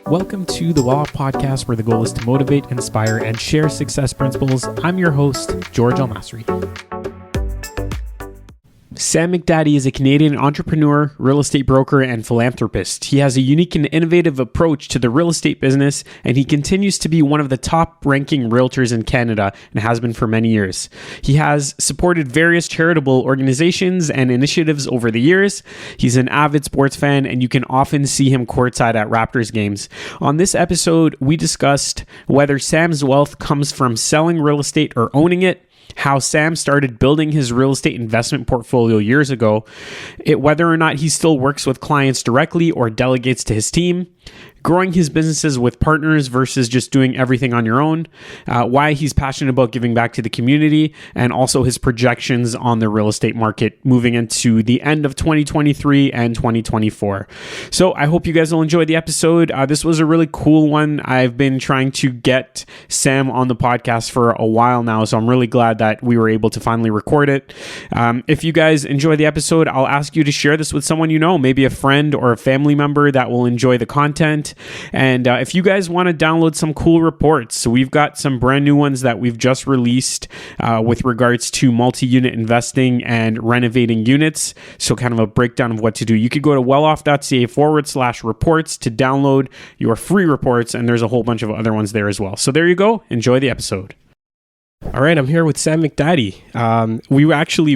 Welcome to the Well Off Podcast, where the goal is to motivate, inspire, and share success principles. I'm your host, George Masri. Sam McDadi is a Canadian entrepreneur, real estate broker, and philanthropist. He has a unique and innovative approach to the real estate business, and he continues to be one of the top-ranking realtors in Canada and has been for many years. He has supported various charitable organizations and initiatives over the years. He's an avid sports fan, and you can often see him courtside at Raptors games. On this episode, we discussed whether Sam's wealth comes from selling real estate or owning it, how Sam started building his real estate investment portfolio years ago, whether or not he still works with clients directly or delegates to his team, growing his businesses with partners versus just doing everything on your own, why he's passionate about giving back to the community, and also his projections on the real estate market moving into the end of 2023 and 2024. So I hope you guys will enjoy the episode. This was a really cool one. I've been trying to get Sam on the podcast for a while now, so I'm really glad that we were able to finally record it. If you guys enjoy the episode, I'll ask you to share this with someone you know, maybe a friend or a family member that will enjoy the content. And if you guys want to download some cool reports, so we've got some brand new ones that we've just released with regards to multi-unit investing and renovating units. So kind of a breakdown of what to do. You could go to welloff.ca/reports to download your free reports, and there's a whole bunch of other ones there as well. So there you go. Enjoy the episode. All right, I'm here with Sam McDadi. We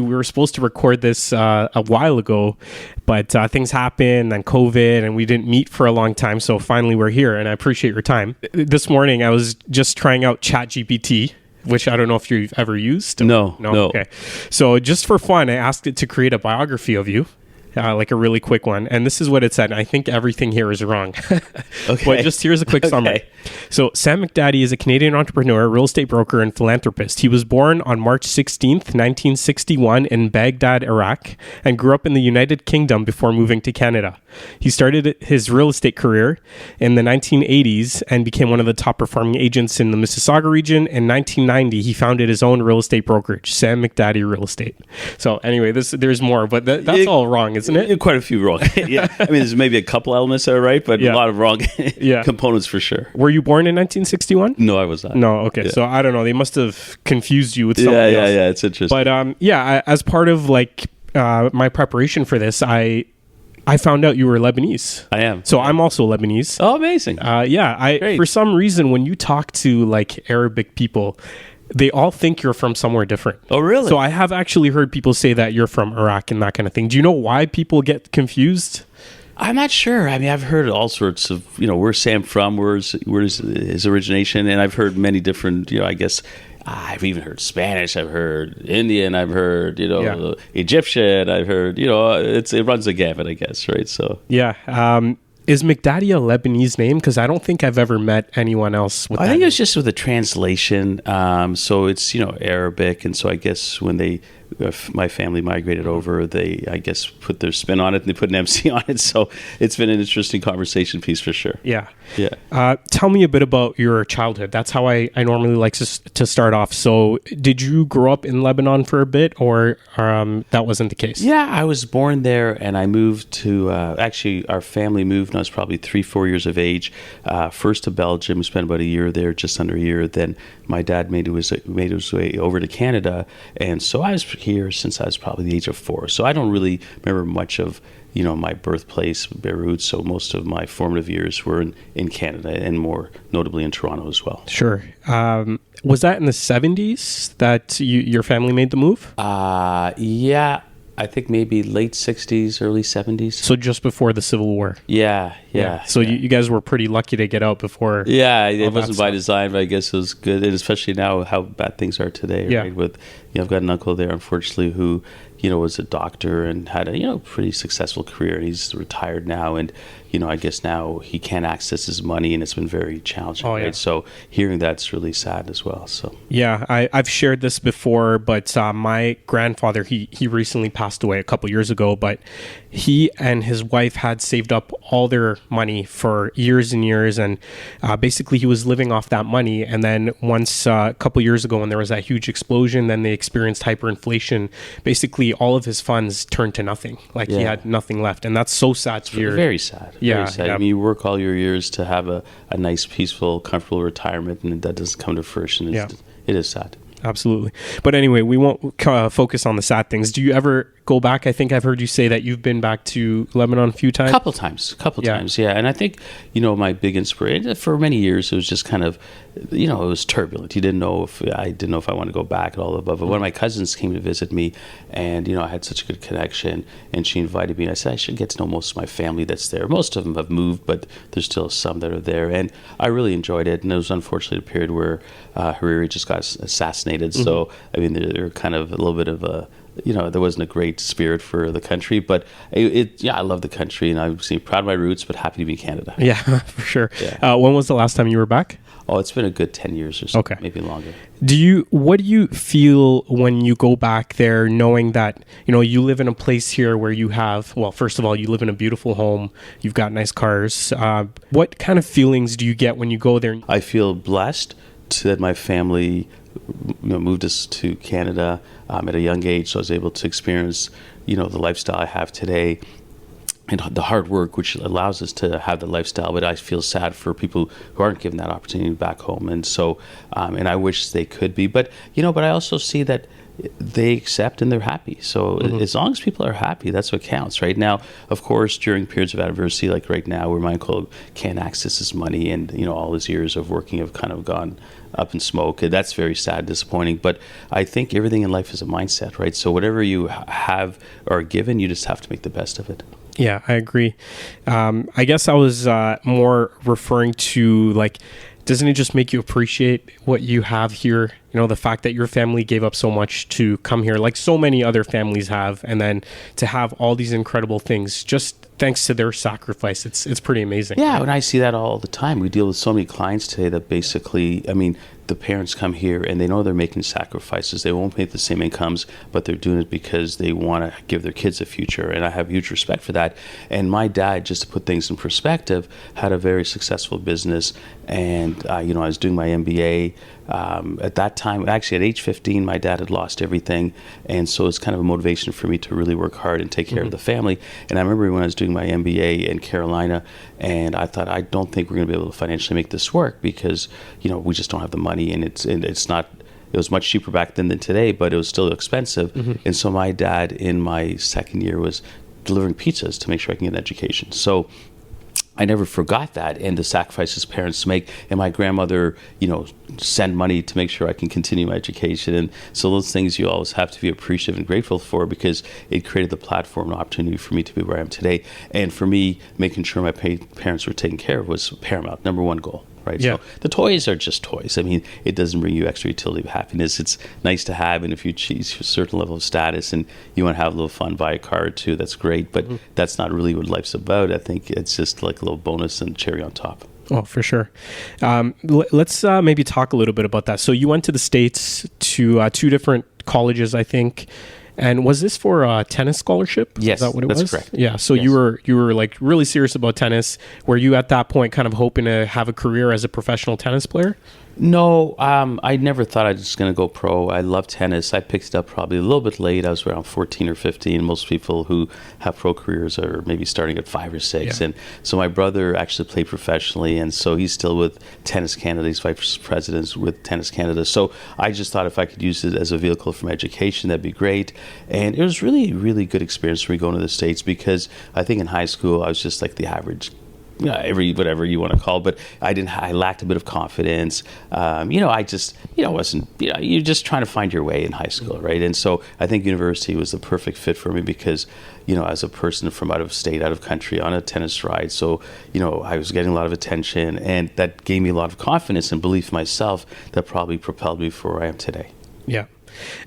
were supposed to record this a while ago, but things happened and COVID, and we didn't meet for a long time. So finally, we're here, and I appreciate your time. This morning, I was just trying out ChatGPT, which I don't know if you've ever used. No. Okay. So just for fun, I asked it to create a biography of you. Like a really quick one. And this is what it said. I think everything here is wrong. Okay. But just here's a quick summary. So Sam McDadi is a Canadian entrepreneur, real estate broker, and philanthropist. He was born on March 16th, 1961 in Baghdad, Iraq, and grew up in the United Kingdom before moving to Canada. He started his real estate career in the 1980s and became one of the top performing agents in the Mississauga region. In 1990, he founded his own real estate brokerage, Sam McDadi Real Estate. So anyway, there's more, but that's all wrong, isn't it? Quite a few wrong. Yeah. I mean, there's maybe a couple elements that are right, but a lot of wrong components for sure. Were you born in 1961? No, I was not. No, okay. Yeah. So I don't know. They must have confused you with something else. Yeah, it's interesting. But as part of my preparation for this, I found out you were Lebanese. I am. So I'm also Lebanese. Oh, amazing. Great. For some reason, when you talk to Arabic people, they all think you're from somewhere different. Oh, really? So I have actually heard people say that you're from Iraq and that kind of thing. Do you know why people get confused? I'm not sure. I mean, I've heard all sorts of, where's Sam from? Where's his origination? And I've heard many different, I guess, I've even heard Spanish. I've heard Indian. I've heard, Egyptian. I've heard, it runs the gamut, I guess, right? So yeah. Is McDadi a Lebanese name? Because I don't think I've ever met anyone else with that. I think it was just with a translation. So it's, Arabic. And so I guess when my family migrated over, they, I guess, put their spin on it and they put an MC on it. So it's been an interesting conversation piece for sure. Yeah. Tell me a bit about your childhood. That's how I normally like to start off. So did you grow up in Lebanon for a bit, or that wasn't the case? Yeah, I was born there and I moved to, actually our family moved when I was probably 3-4 years of age, first to Belgium. We spent about a year there, just under a year. Then my dad made his way over to Canada. And so I was here since I was probably the age of 4. So I don't really remember much of, my birthplace, Beirut. So most of my formative years were in Canada and more notably in Toronto as well. Sure. Was that in the 70s that your family made the move? Yeah. I think maybe late 60s, early 70s. So just before the Civil War. Yeah. So you guys were pretty lucky to get out before. Yeah, it wasn't by design, but I guess it was good. And especially now how bad things are today. Yeah. Right? With, I've got an uncle there, unfortunately, who, was a doctor and had a, pretty successful career. And he's retired now. And, I guess now he can't access his money and it's been very challenging. Oh, yeah. Right? So hearing that's really sad as well. So yeah, I've shared this before, but my grandfather, he recently passed away a couple years ago, but he and his wife had saved up all their money for years and years. And basically he was living off that money. And then once a couple years ago, when there was that huge explosion, then they experienced hyperinflation. Basically basically all of his funds turned to nothing. Like he had nothing left, and that's so sad to hear. Very sad. Yeah, very sad. yeah. I mean, you work all your years to have a nice, peaceful, comfortable retirement, and that doesn't come to fruition. It is sad. Absolutely. But anyway, we won't focus on the sad things. Do you ever go back? I think I've heard you say that you've been back to Lebanon a few times. Couple times, yeah. And I think, my big inspiration for many years, it was just kind of, it was turbulent. I didn't know if I wanted to go back and all above. But one of my cousins came to visit me, and I had such a good connection, and she invited me. And I said I should get to know most of my family that's there. Most of them have moved, but there's still some that are there, and I really enjoyed it. And it was unfortunately a period where Hariri just got assassinated. So I mean, they're kind of a little bit of a. There wasn't a great spirit for the country, but I love the country, and I'm proud of my roots, but happy to be in Canada. Yeah, for sure. Yeah. When was the last time you were back? Oh, it's been a good 10 years or so, okay. Maybe longer. What do you feel when you go back there, knowing that, you live in a place here where you have, well, first of all, you live in a beautiful home, you've got nice cars. What kind of feelings do you get when you go there? I feel blessed that my family moved us to Canada at a young age, so I was able to experience, the lifestyle I have today, and the hard work which allows us to have the lifestyle. But I feel sad for people who aren't given that opportunity back home, and so, and I wish they could be. But but I also see that they accept and they're happy. So as long as people are happy, that's what counts. Right now, of course, during periods of adversity, like right now, where my uncle can't access his money, and all his years of working have kind of gone up in smoke. That's very sad, disappointing. But I think everything in life is a mindset, right? So whatever you have or are given, you just have to make the best of it. Yeah, I agree. I guess I was more referring to, doesn't it just make you appreciate what you have here? The fact that your family gave up so much to come here, like so many other families have, and then to have all these incredible things just thanks to their sacrifice. It's pretty amazing. Yeah, and I see that all the time. We deal with so many clients today that basically, the parents come here and they know they're making sacrifices. They won't make the same incomes, but they're doing it because they want to give their kids a future. And I have huge respect for that. And my dad, just to put things in perspective, had a very successful business. And, I was doing my MBA. At that time, actually at age 15, my dad had lost everything. And so it's kind of a motivation for me to really work hard and take care of the family. And I remember when I was doing my MBA in Carolina, and I thought, I don't think we're going to be able to financially make this work because, we just don't have the money, and it's not. It was much cheaper back then than today, but it was still expensive. And so my dad in my second year was delivering pizzas to make sure I can get an education. So I never forgot that, and the sacrifices parents make, and my grandmother, send money to make sure I can continue my education. And so those things you always have to be appreciative and grateful for, because it created the platform and opportunity for me to be where I am today. And for me, making sure my parents were taken care of was paramount, number one goal. Right? Yeah. So the toys are just toys. It doesn't bring you extra utility of happiness. It's nice to have, and if you achieve a certain level of status and you want to have a little fun, buy a car or two, that's great. But that's not really what life's about. I think it's just like a little bonus and cherry on top. Oh, for sure. Let's maybe talk a little bit about that. So you went to the States to two different colleges, I think. And was this for a tennis scholarship? Yes, is that what it that's was? correct. Yeah. So yes. you were like really serious about tennis. Were you at that point kind of hoping to have a career as a professional tennis player? No, I never thought I was just going to go pro. I love tennis. I picked it up probably a little bit late. I was around 14 or 15. Most people who have pro careers are maybe starting at 5 or 6. Yeah. And so my brother actually played professionally, and so he's still with Tennis Canada. He's vice president with Tennis Canada. So I just thought if I could use it as a vehicle for my education, that'd be great. And it was really, really good experience for me going to the States, because I think in high school I was just like the average, whatever you want to call it, but I lacked a bit of confidence. I just, wasn't, you're just trying to find your way in high school, right? And so I think university was the perfect fit for me because, as a person from out of state, out of country, on a tennis ride, so, I was getting a lot of attention, and that gave me a lot of confidence and belief in myself that probably propelled me for where I am today. Yeah.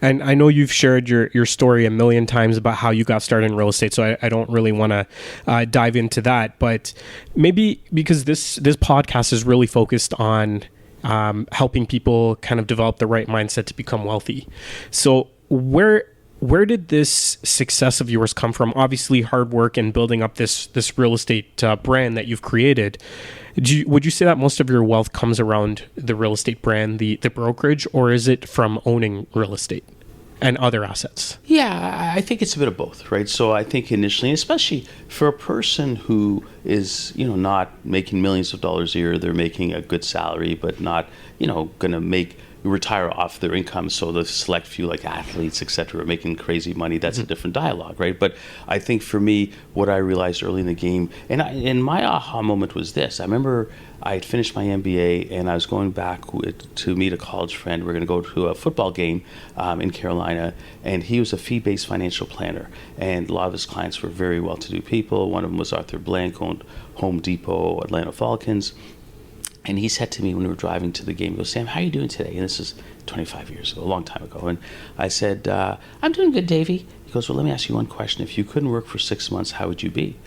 And I know you've shared your story a million times about how you got started in real estate, so I don't really want to dive into that. But maybe because this podcast is really focused on helping people kind of develop the right mindset to become wealthy. So where did this success of yours come from? Obviously, hard work and building up this real estate brand that you've created. Would you say that most of your wealth comes around the real estate brand, the brokerage, or is it from owning real estate? and other assets? Yeah, I think it's a bit of both, right? So I think initially, especially for a person who is, not making millions of dollars a year, they're making a good salary, but not, going to retire off their income. So the select few like athletes, et cetera, are making crazy money. That's a different dialogue, right? But I think for me, what I realized early in the game, and my aha moment was this. I remember I had finished my MBA and I was going back to meet a college friend. We're going to go to a football game in Carolina, and he was a fee-based financial planner. And a lot of his clients were very well-to-do people. One of them was Arthur Blank, owned Home Depot, Atlanta Falcons. And he said to me when we were driving to the game, he goes, Sam, how are you doing today? And this is 25 years ago, a long time ago. And I said, I'm doing good, Davey. He goes, well, let me ask you one question. If you couldn't work for 6 months, how would you be?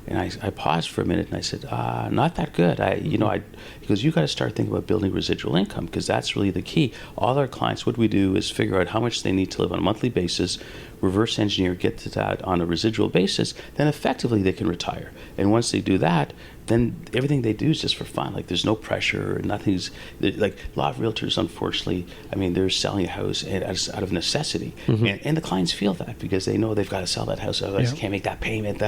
And I paused for a minute and I said, not that good. He goes, you got to start thinking about building residual income, because that's really the key. All our clients, what we do is figure out how much they need to live on a monthly basis, reverse engineer, get to that on a residual basis, then effectively they can retire. And once they do that, then everything they do is just for fun. Like, there's no pressure, nothing's like a lot of realtors, unfortunately, they're selling a house out of necessity. And the clients feel that because they know they've got to sell that house, otherwise they can't make that payment,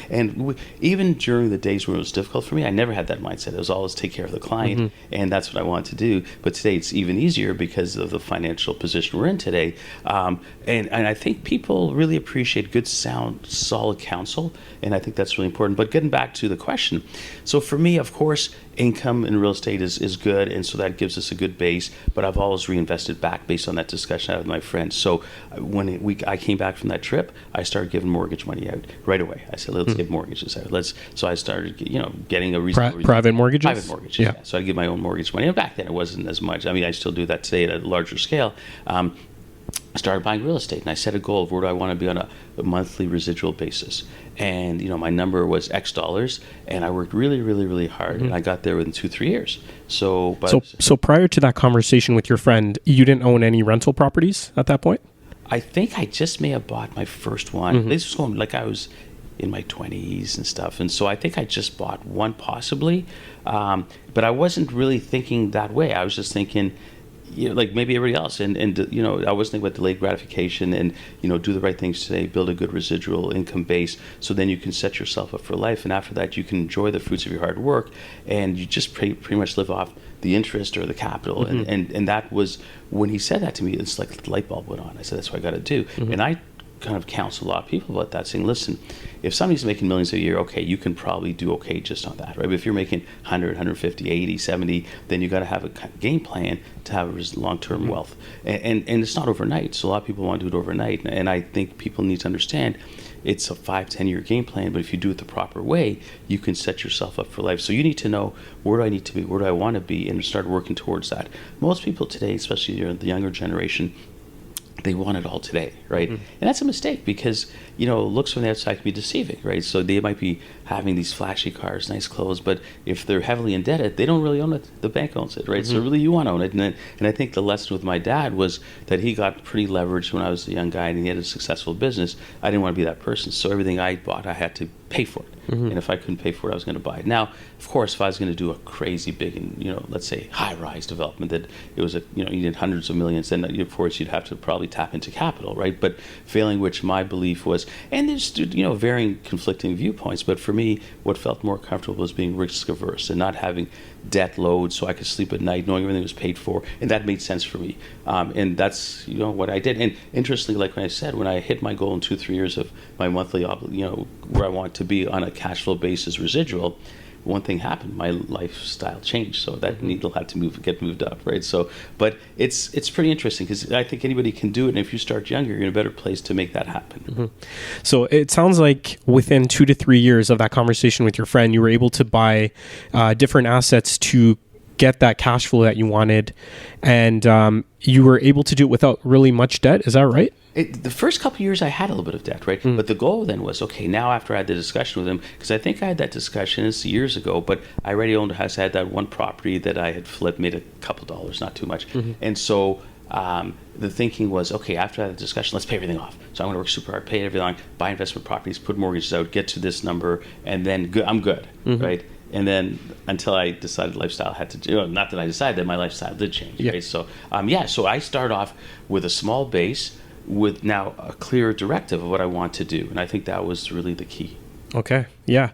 And even during the days where it was difficult for me, I never had that mindset. It was always take care of the client, and that's what I wanted to do. But today it's even easier because of the financial position we're in today. And I think people really appreciate good, sound, solid counsel, and I think that's really important. But getting back to the question, so for me, of course, income in real estate is good, and so that gives us a good base, but I've always reinvested back based on that discussion I had with my friends. So when I came back from that trip, I started giving mortgage money out right away. I said, let's give mortgages out. So I started, getting a reasonable... Private mortgages? Private mortgages, yeah. So I give my own mortgage money. And back then it wasn't as much. I still do that today at a larger scale. I started buying real estate, and I set a goal of where do I want to be on a monthly residual basis. And my number was X dollars, and I worked really, really, really hard, and I got there within 2-3 years. So prior to that conversation with your friend, you didn't own any rental properties at that point? I think I just may have bought my first one. This was going like I was in my 20s and stuff, and so I think I just bought one possibly, but I wasn't really thinking that way. I was just thinking, like maybe everybody else, and I was thinking about delayed gratification and do the right things today, build a good residual income base, so then you can set yourself up for life, and after that you can enjoy the fruits of your hard work, and you just pretty much live off the interest or the capital. And that was when he said that to me, it's like the light bulb went on. I said, that's what I got to do. And I kind of counsel a lot of people about that, saying, listen, if somebody's making millions a year, okay, you can probably do okay just on that, right? But if you're making 100, 150, 80, 70, then you got to have a game plan to have long-term wealth. And it's not overnight. So a lot of people want to do it overnight. And I think people need to understand it's a 5-10 year game plan, but if you do it the proper way, you can set yourself up for life. So you need to know, where do I need to be, where do I want to be, and start working towards that. Most people today, especially the younger generation, they want it all today, right? And that's a mistake, because looks from the outside can be deceiving, right? So they might be having these flashy cars, nice clothes, but if they're heavily indebted, they don't really own it. The bank owns it, right? So really you want to own it. And I think the lesson with my dad was that he got pretty leveraged when I was a young guy and he had a successful business. I didn't want to be that person, so everything I bought, I had to pay for it. And if I couldn't pay for it, I was going to buy it. Now, of course, if I was going to do a crazy big and let's say high-rise development that it was you need hundreds of millions, then of course you'd have to probably tap into capital, right? But failing which, my belief was, and there's varying conflicting viewpoints, but for me, what felt more comfortable was being risk averse and not having debt load, so I could sleep at night knowing everything was paid for, and that made sense for me. And that's what I did. And interestingly, like when I said, when I hit my goal in 2-3 years of my monthly, where I want to be on a cash flow basis residual, one thing happened: my lifestyle changed, so that needle had to get moved up, right? So, but it's pretty interesting, because I think anybody can do it, and if you start younger, you're in a better place to make that happen. So it sounds like within 2 to 3 years of that conversation with your friend, you were able to buy different assets to get that cash flow that you wanted, and you were able to do it without really much debt. Is that right? The first couple of years I had a little bit of debt, right? But the goal then was, okay, now after I had the discussion with him, because I think I had that discussion, it's years ago, but I already owned a house. I had that one property that I had flipped, made a couple dollars, not too much. And so the thinking was, okay, after that discussion, let's pay everything off. So I'm going to work super hard, pay everything, buy investment properties, put mortgages out, get to this number, and then I'm good, right? And then until I decided lifestyle had to, not that I decided that, my lifestyle did change, right? So, so I start off with a small base, with now a clear directive of what I want to do. And I think that was really the key. Okay. Yeah.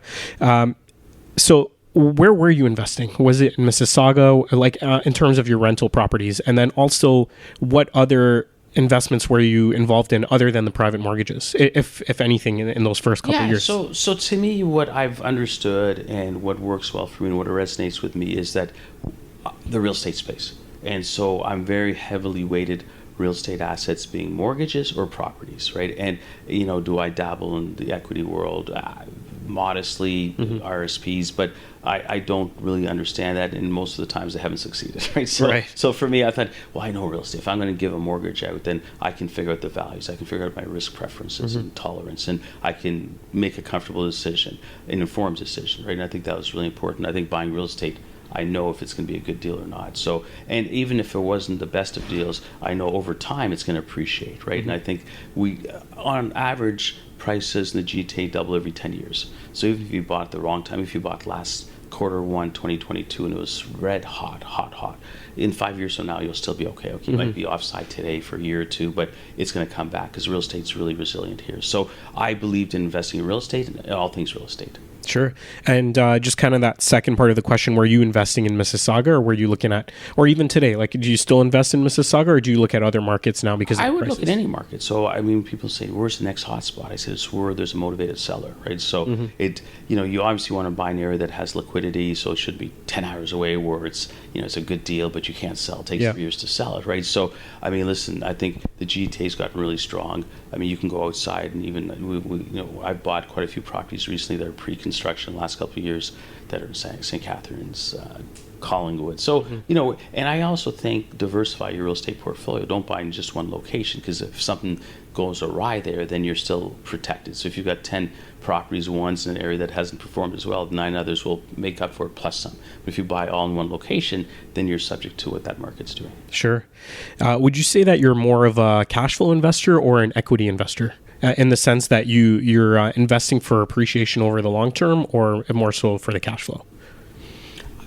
So where were you investing? Was it in Mississauga, like in terms of your rental properties? And then also, what other investments were you involved in other than the private mortgages, if anything, in those first couple of years? So to me, what I've understood and what works well for me and what resonates with me is that the real estate space. And so I'm very heavily weighted real estate assets being mortgages or properties, right? And, do I dabble in the equity world? Modestly, RSPs, but I don't really understand that, and most of the times I haven't succeeded, right? So for me, I thought, well, I know real estate. If I'm going to give a mortgage out, then I can figure out the values. I can figure out my risk preferences and tolerance, and I can make a comfortable decision, an informed decision, right? And I think that was really important. I think buying real estate, I know if it's going to be a good deal or not. So, and even if it wasn't the best of deals, I know over time it's going to appreciate, right? And I think on average, prices in the GTA double every 10 years. So even if you bought at the wrong time, if you bought last Q1 2022 and it was red hot, in 5 years from now, you'll still be okay. You might be offside today for a year or two, but it's going to come back because real estate's really resilient here. So I believed in investing in real estate and all things real estate. Sure. And just kind of that second part of the question, were you investing in Mississauga, or were you looking at, or even today, like, do you still invest in Mississauga, or do you look at other markets now? Because I would look at any market. So, I mean, people say, where's the next hotspot? I said, it's where there's a motivated seller, right? So you obviously want to buy an area that has liquidity, so it should be 10 hours away where it's, it's a good deal, but you can't sell. It takes 3 years to sell it, right? So, I mean, listen, I think the GTA's gotten really strong. I mean, you can go outside and even, I've bought quite a few properties recently that are pre-construction the last couple of years that are in St. Catharines, Collingwood. So, and I also think diversify your real estate portfolio. Don't buy in just one location, because if something goes awry there, then you're still protected. So if you've got 10 properties, one's in an area that hasn't performed as well, 9 others will make up for it plus some. But if you buy all in one location, then you're subject to what that market's doing. Sure. Would you say that you're more of a cash flow investor or an equity investor? In the sense that you're investing for appreciation over the long term, or more so for the cash flow?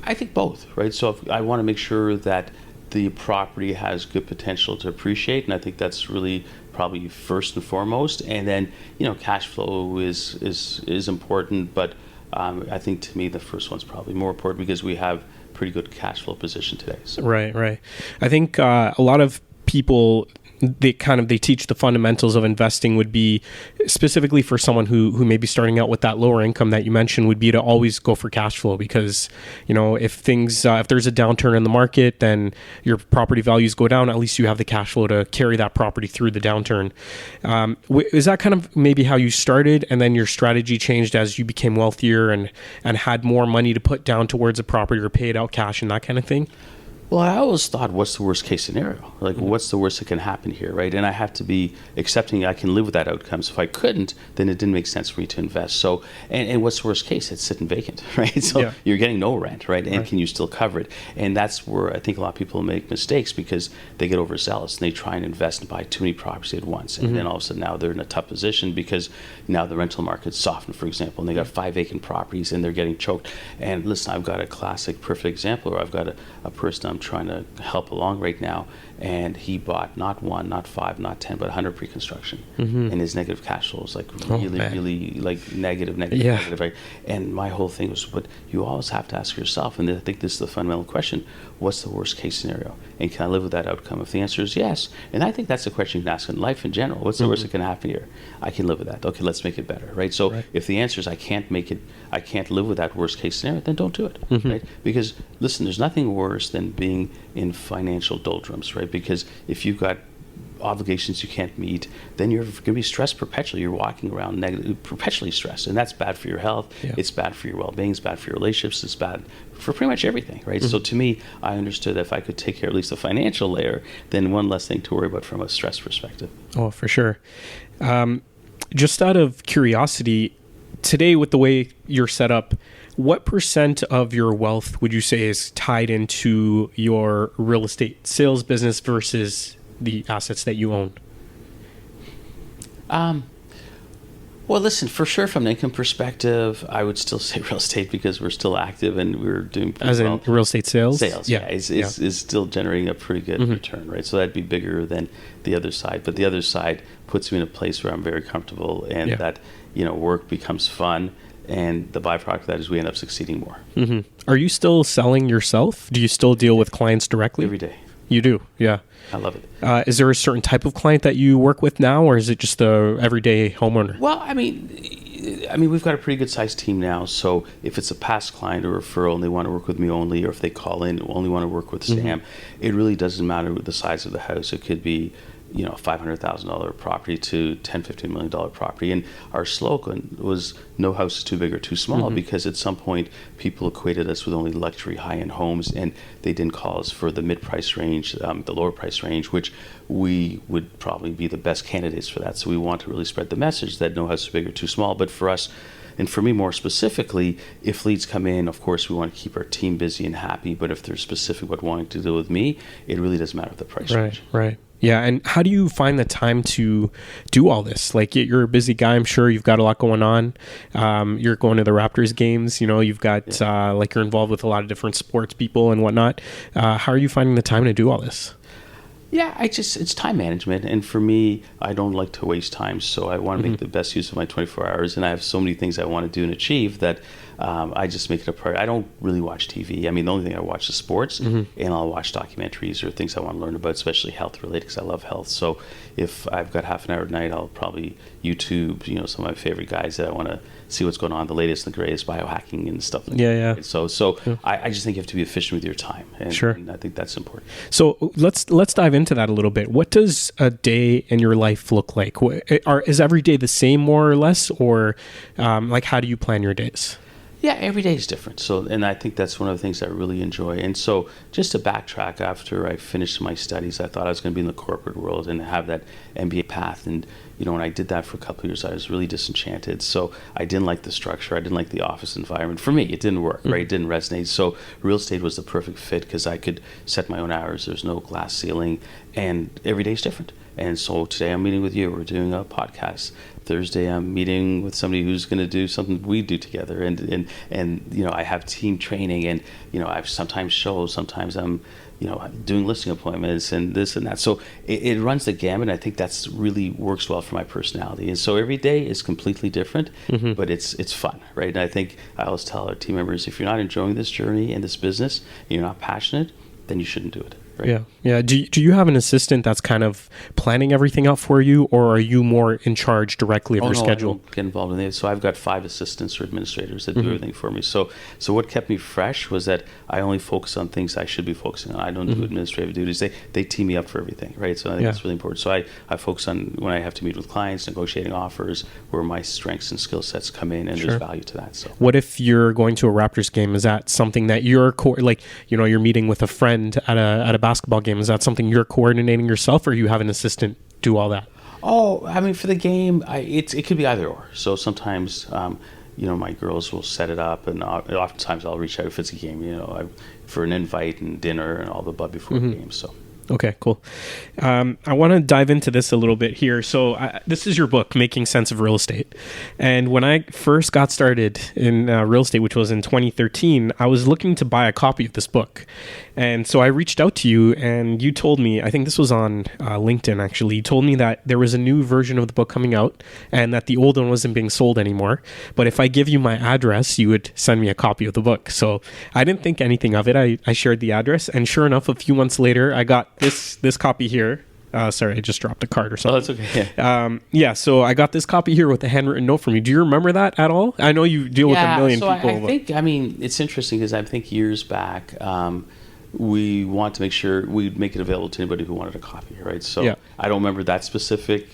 I think both, right? So if I want to make sure that the property has good potential to appreciate, and I think that's really probably first and foremost. And then, cash flow is important, but I think to me the first one's probably more important because we have pretty good cash flow position today. So. Right. I think a lot of people, they teach the fundamentals of investing would be specifically for someone who may be starting out with that lower income that you mentioned, would be to always go for cash flow, because if there's a downturn in the market, then your property values go down. At least you have the cash flow to carry that property through the downturn. Is that kind of maybe how you started, and then your strategy changed as you became wealthier and had more money to put down towards a property or pay it out cash and that kind of thing? Well, I always thought, what's the worst case scenario? Like, what's the worst that can happen here, right? And I have to be accepting I can live with that outcome. So if I couldn't, then it didn't make sense for me to invest. So, and what's the worst case? It's sitting vacant, right? So you're getting no rent, right? And can you still cover it? And that's where I think a lot of people make mistakes, because they get overzealous and they try and invest and buy too many properties at once. And then all of a sudden now they're in a tough position because now the rental market's softened, for example, and they got 5 vacant properties and they're getting choked. And listen, I've got a classic, perfect example where I've got a person I'm trying to help along right now, and he bought not 1, not 5, not 10, but 100 pre-construction, and his negative cash flow was like really like negative, right? And my whole thing was, but you always have to ask yourself, and I think this is the fundamental question: what's the worst case scenario, and can I live with that outcome? If the answer is yes, and I think that's a question you can ask in life in general: what's the worst that can happen here? I can live with that. Okay, let's make it better, right? So if the answer is I can't live with that worst case scenario, then don't do it, right? Because listen, there's nothing worse than being in financial doldrums, right? Because if you've got obligations you can't meet, then you're going to be stressed perpetually. You're walking around perpetually stressed, and that's bad for your health. It's bad for your well-being. It's bad for your relationships. It's bad for pretty much everything, right? So to me, I understood that if I could take care of at least the financial layer, then one less thing to worry about from a stress perspective. Oh, for sure. Just out of curiosity, today with the way you're set up, what % of your wealth would you say is tied into your real estate sales business versus the assets that you own? Well, listen, for sure, from an income perspective, I would still say real estate because we're still active and we're doing pretty As well. in real estate sales? Sales, is still generating a pretty good return, right? So that'd be bigger than the other side. But the other side puts me in a place where I'm very comfortable and that, work becomes fun. And the byproduct of that is we end up succeeding more. Are you still selling yourself? Do you still deal with clients directly? Every day. You do, yeah. I love it. Is there a certain type of client that you work with now, or is it just the everyday homeowner? Well, I mean, we've got a pretty good sized team now. So if it's a past client or referral and they want to work with me only, or if they call in only want to work with Sam, it really doesn't matter the size of the house. It could be, $500,000 property to $10-15 million property. And our slogan was no house is too big or too small because at some point people equated us with only luxury high-end homes and they didn't call us for the mid-price range, the lower price range, which we would probably be the best candidates for that. So we want to really spread the message that no house is big or too small. But for us, and for me more specifically, if leads come in, of course, we want to keep our team busy and happy. But if they're specific about wanting to deal with me, it really doesn't matter the price range. Right. Yeah, and how do you find the time to do all this? Like, you're a busy guy, I'm sure. You've got a lot going on. You're going to the Raptors games. You've got, you're involved with a lot of different sports people and whatnot. How are you finding the time to do all this? Yeah, it's time management. And for me, I don't like to waste time. So I want to make the best use of my 24 hours. And I have so many things I want to do and achieve that I just make it a priority. I don't really watch TV. I mean, the only thing I watch is sports, and I'll watch documentaries or things I want to learn about, especially health related, because I love health. So if I've got half an hour at night, I'll probably YouTube, some of my favorite guys that I want to see what's going on, the latest and the greatest biohacking and stuff like that. Yeah. So I just think you have to be efficient with your time. And I think that's important. So let's dive into that a little bit. What does a day in your life look like? Is every day the same, more or less, or how do you plan your days? Yeah, every day is different. So, and I think that's one of the things I really enjoy. And so just to backtrack, after I finished my studies, I thought I was going to be in the corporate world and have that MBA path. And, when I did that for a couple of years, I was really disenchanted. So I didn't like the structure. I didn't like the office environment. For me, it didn't work, right? It didn't resonate. So real estate was the perfect fit because I could set my own hours. There's no glass ceiling and every day is different. And so today I'm meeting with you. We're doing a podcast. Thursday I'm meeting with somebody who's going to do something we do together. And I have team training and, I have sometimes shows, sometimes I'm, doing listing appointments and this and that. So it runs the gamut. I think that's really works well for my personality. And so every day is completely different, but it's fun, right? And I think I always tell our team members, if you're not enjoying this journey and this business, and you're not passionate, then you shouldn't do it. Right? Yeah. Do you have an assistant that's kind of planning everything out for you, or are you more in charge directly of your schedule? I don't get involved in it. So I've got 5 assistants or administrators that do everything for me. So what kept me fresh was that I only focus on things I should be focusing on. I don't do administrative duties. They team me up for everything, right? So I think that's really important. So I focus on when I have to meet with clients, negotiating offers, where my strengths and skill sets come in, and there's value to that. So what if you're going to a Raptors game? Is that something that you're you're meeting with a friend at a basketball game? Is that something you're coordinating yourself, or you have an assistant do all that? Oh, I mean, for the game, it could be either or. So sometimes, my girls will set it up, and oftentimes I'll reach out if it's a game, for an invite and dinner and all the above before the game. So. Okay, cool. I want to dive into this a little bit here. So this is your book, Making Sense of Real Estate. And when I first got started in real estate, which was in 2013, I was looking to buy a copy of this book. And so I reached out to you and you told me, I think this was on LinkedIn actually, you told me that there was a new version of the book coming out and that the old one wasn't being sold anymore. But if I give you my address, you would send me a copy of the book. So I didn't think anything of it. I shared the address, and sure enough, a few months later, I got this copy here. Sorry, I just dropped a card or something. Oh, that's okay. So I got this copy here with a handwritten note from you. Do you remember that at all? I know you deal with a million people. I think, it's interesting because I think years back, we want to make sure we'd make it available to anybody who wanted a copy, right? So I don't remember that specific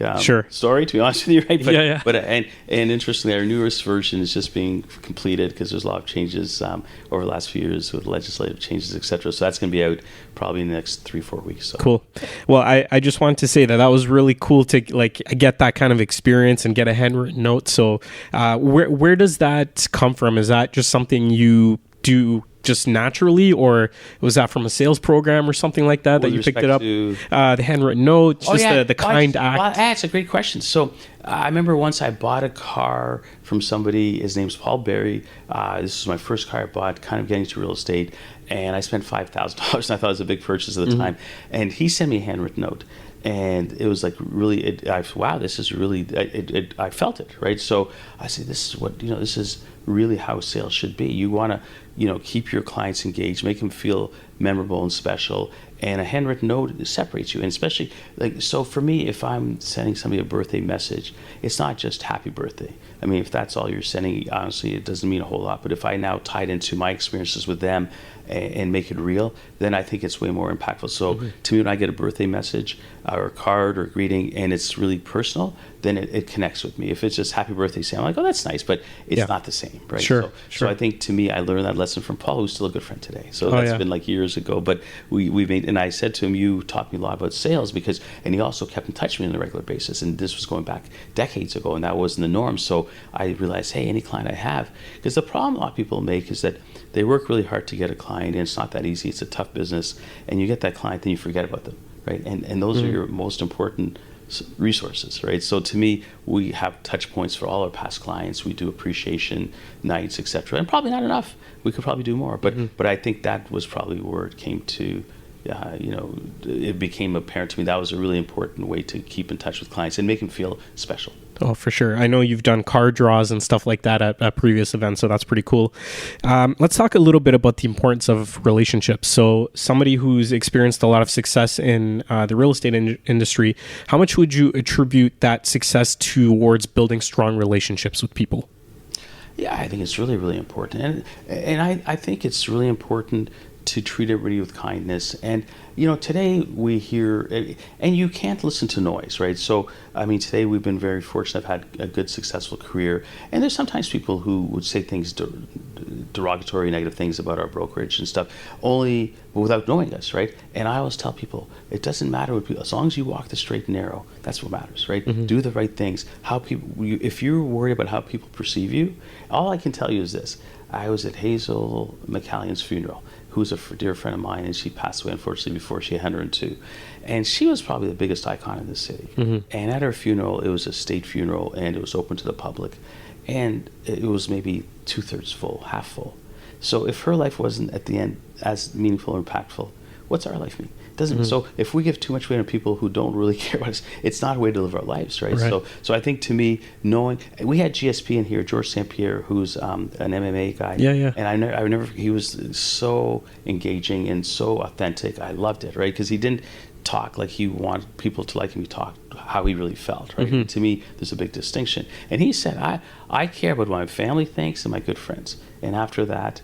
story, to be honest with you, right? But, but and interestingly, our newest version is just being completed because there's a lot of changes over the last few years with legislative changes, etc. So that's going to be out probably in the next 3-4 weeks. So. Cool. Well, I just wanted to say that was really cool to get that kind of experience and get a handwritten note. So where does that come from? Is that just something you do just naturally, or was that from a sales program or something like that you picked it up? The handwritten note, the kind act. Well, that's a great question. So I remember once I bought a car from somebody. His name's Paul Berry. This was my first car I bought, kind of getting into real estate, and I spent $5,000. And I thought it was a big purchase at the time. And he sent me a handwritten note. And it was like really, wow, this is really, I felt it, right? So I said, this is what, this is really how sales should be. You want to, keep your clients engaged, make them feel memorable and special. And a handwritten note separates you. And especially, so for me, if I'm sending somebody a birthday message, it's not just happy birthday. I mean, if that's all you're sending, honestly, it doesn't mean a whole lot. But if I now tie it into my experiences with them and make it real, then I think it's way more impactful. So to me, when I get a birthday message or a card or a greeting and it's really personal, then it connects with me. If it's just happy birthday, say, I'm like, oh, that's nice, but it's not the same, right? Sure. So I think to me, I learned that lesson from Paul, who's still a good friend today. So that's been like years ago. But we made, and I said to him, you taught me a lot about sales and he also kept in touch with me on a regular basis. And this was going back decades ago, and that wasn't the norm. So I realized, hey, any client I have, because the problem a lot of people make is that they work really hard to get a client, and it's not that easy. It's a tough business, and you get that client, then you forget about them, right? And those are your most important resources, right? So to me, we have touch points for all our past clients. We do appreciation nights, etc. And probably not enough. We could probably do more, but I think that was probably where it came to. It became apparent to me that was a really important way to keep in touch with clients and make them feel special. Oh, for sure. I know you've done card draws and stuff like that at previous events, so that's pretty cool. Let's talk a little bit about the importance of relationships. So somebody who's experienced a lot of success in the real estate industry, how much would you attribute that success towards building strong relationships with people? Yeah, I think it's really, really important. And I think it's really important to treat everybody with kindness. And today we hear, and you can't listen to noise, right? So I mean, today we've been very fortunate. I've had a good, successful career, and there's sometimes people who would say things, derogatory, negative things about our brokerage and stuff, only without knowing us, right? And I always tell people, it doesn't matter what people, as long as you walk the straight and narrow, that's what matters, right? Do the right things. If you're worried about how people perceive you, all I can tell you is this: I was at Hazel McCallion's funeral, who's a dear friend of mine, and she passed away, unfortunately, before she had 102. And she was probably the biggest icon in the city. And at her funeral, it was a state funeral, and it was open to the public. And it was maybe 2/3 full, half full. So if her life wasn't, at the end, as meaningful or impactful, what's our life mean? It doesn't. So if we give too much weight on people who don't really care about us, it's not a way to live our lives, right? So I think, to me, knowing, we had GSP in here, George St. Pierre, who's an MMA guy. And I never, he was so engaging and so authentic. I loved it, right? Because he didn't talk like he wanted people to like him. He talked how he really felt, right? To me, there's a big distinction. And he said, I care about what my family thinks and my good friends. And after that,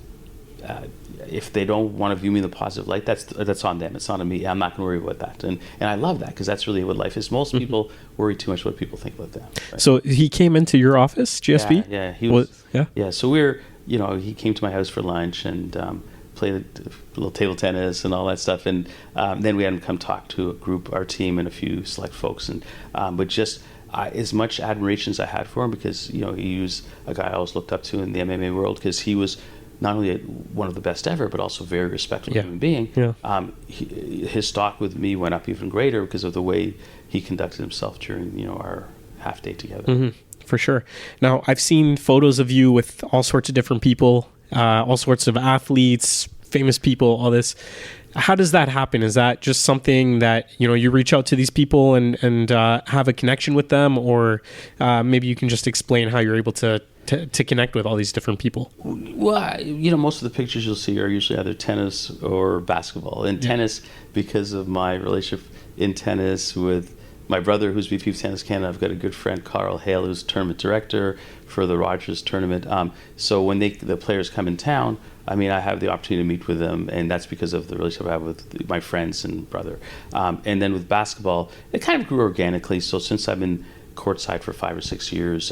if they don't want to view me in the positive light, that's on them. It's not on me. I'm not going to worry about that. And I love that, because that's really what life is. Most people worry too much what people think about them. Right? So he came into your office, GSP? Yeah, he was. Yeah. So he came to my house for lunch and played a little table tennis and all that stuff. And then we had him come talk to a group, our team, and a few select folks. And but just as much admiration as I had for him, because he was a guy I always looked up to in the MMA world, because he was not only one of the best ever, but also very respectful human being. His stock with me went up even greater because of the way he conducted himself during our half day together. For sure. Now, I've seen photos of you with all sorts of different people, all sorts of athletes, famous people, all this. How does that happen? Is that just something that you reach out to these people and have a connection with them, or maybe you can just explain how you're able to connect with all these different people? Well, most of the pictures you'll see are usually either tennis or basketball. In tennis, because of my relationship in tennis with my brother, who's VP of Tennis Canada, I've got a good friend, Carl Hale, who's tournament director for the Rogers tournament. So when the players come in town, I have the opportunity to meet with them, and that's because of the relationship I have with my friends and brother. And then with basketball, it kind of grew organically. So since I've been courtside for 5 or 6 years,